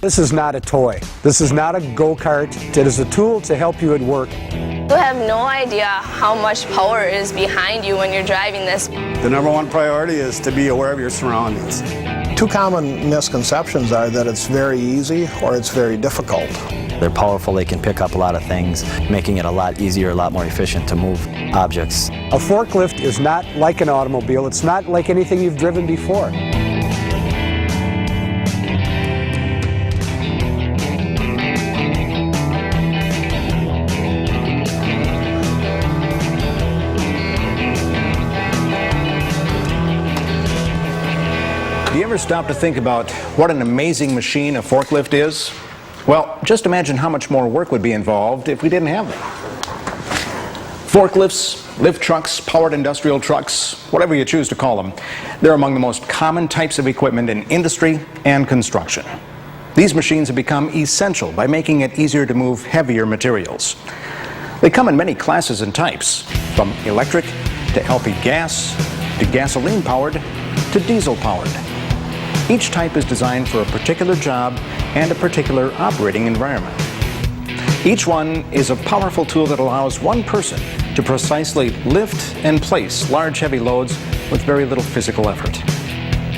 This is not a toy. This is not a go-kart. It is a tool to help you at work. You have no idea how much power is behind you when you're driving this. The number one priority is to be aware of your surroundings. Two common misconceptions are that it's very easy or it's very difficult. They're powerful, they can pick up a lot of things, making it a lot easier, a lot more efficient to move objects. A forklift is not like an automobile. It's not like anything you've driven before. Do you ever stop to think about what an amazing machine a forklift is? Well, just imagine how much more work would be involved if we didn't have them. Forklifts, lift trucks, powered industrial trucks, whatever you choose to call them, they're among the most common types of equipment in industry and construction. These machines have become essential by making it easier to move heavier materials. They come in many classes and types, from electric to LP gas, to gasoline-powered, to diesel-powered. Each type is designed for a particular job and a particular operating environment. Each one is a powerful tool that allows one person to precisely lift and place large heavy loads with very little physical effort.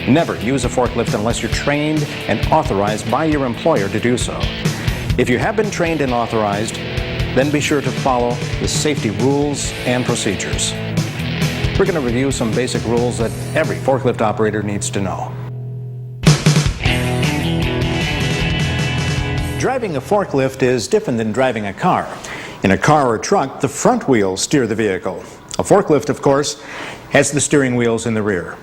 Never use a forklift unless you're trained and authorized by your employer to do so. If you have been trained and authorized, then be sure to follow the safety rules and procedures. We're going to review some basic rules that every forklift operator needs to know. Driving a forklift is different than driving a car. In a car or truck, the front wheels steer the vehicle. A forklift, of course, has the steering wheels in the rear.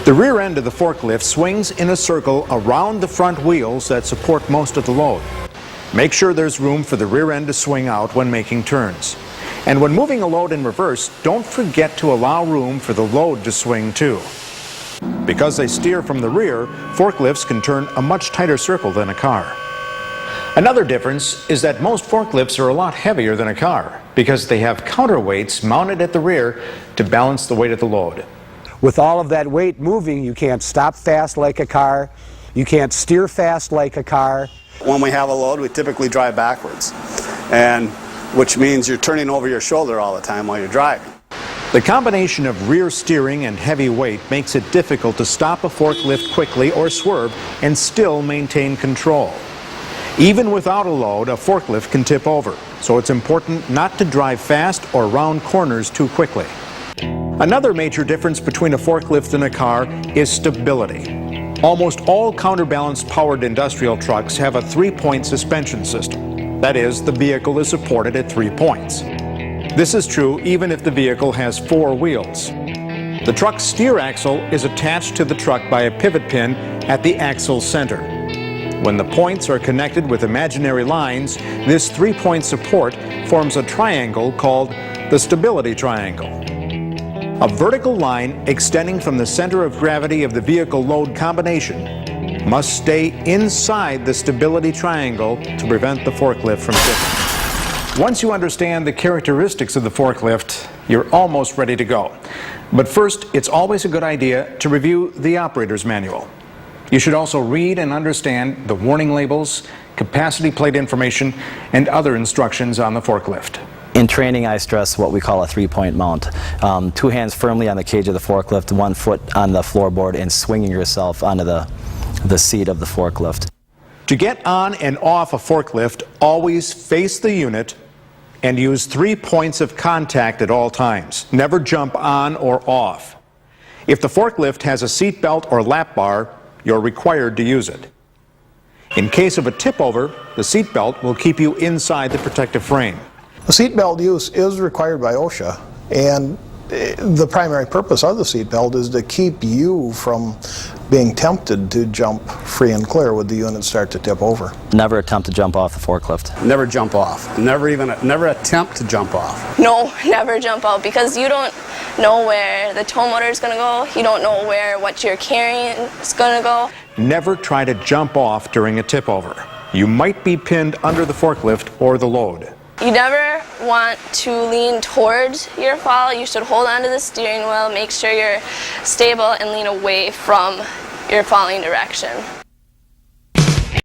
The rear end of the forklift swings in a circle around the front wheels that support most of the load. Make sure there's room for the rear end to swing out when making turns. And when moving a load in reverse, don't forget to allow room for the load to swing too. Because they steer from the rear, forklifts can turn a much tighter circle than a car. Another difference is that most forklifts are a lot heavier than a car because they have counterweights mounted at the rear to balance the weight of the load. With all of that weight moving, you can't stop fast like a car. You can't steer fast like a car. When we have a load, we typically drive backwards, and which means you're turning over your shoulder all the time while you're driving. The combination of rear steering and heavy weight makes it difficult to stop a forklift quickly or swerve and still maintain control. Even without a load, a forklift can tip over, so it's important not to drive fast or round corners too quickly. Another major difference between a forklift and a car is stability. Almost all counterbalanced powered industrial trucks have a 3-point suspension system. That is, the vehicle is supported at 3 points. This is true even if the vehicle has 4 wheels. The truck's steer axle is attached to the truck by a pivot pin at the axle center. When the points are connected with imaginary lines, this 3-point support forms a triangle called the stability triangle. A vertical line extending from the center of gravity of the vehicle load combination must stay inside the stability triangle to prevent the forklift from tipping. Once you understand the characteristics of the forklift, you're almost ready to go. But first, it's always a good idea to review the operator's manual. You should also read and understand the warning labels, capacity plate information, and other instructions on the forklift. In training, I stress what we call a 3-point mount. 2 hands firmly on the cage of the forklift, 1 foot on the floorboard, and swinging yourself onto the seat of the forklift. To get on and off a forklift, always face the unit and use 3 points of contact at all times. Never jump on or off. If the forklift has a seat belt or lap bar, you're required to use it. In case of a tip over, the seat belt will keep you inside the protective frame. The seatbelt use is required by OSHA, and the primary purpose of the seatbelt is to keep you from being tempted to jump free and clear when the units start to tip over. Never attempt to jump off the forklift. Never jump off. Never attempt to jump off. No, never jump out because you don't know where the tow motor is going to go. You don't know where what you're carrying is going to go. Never try to jump off during a tip over. You might be pinned under the forklift or the load. You never want to lean towards your fall. You should hold onto the steering wheel, make sure you're stable, and lean away from your falling direction.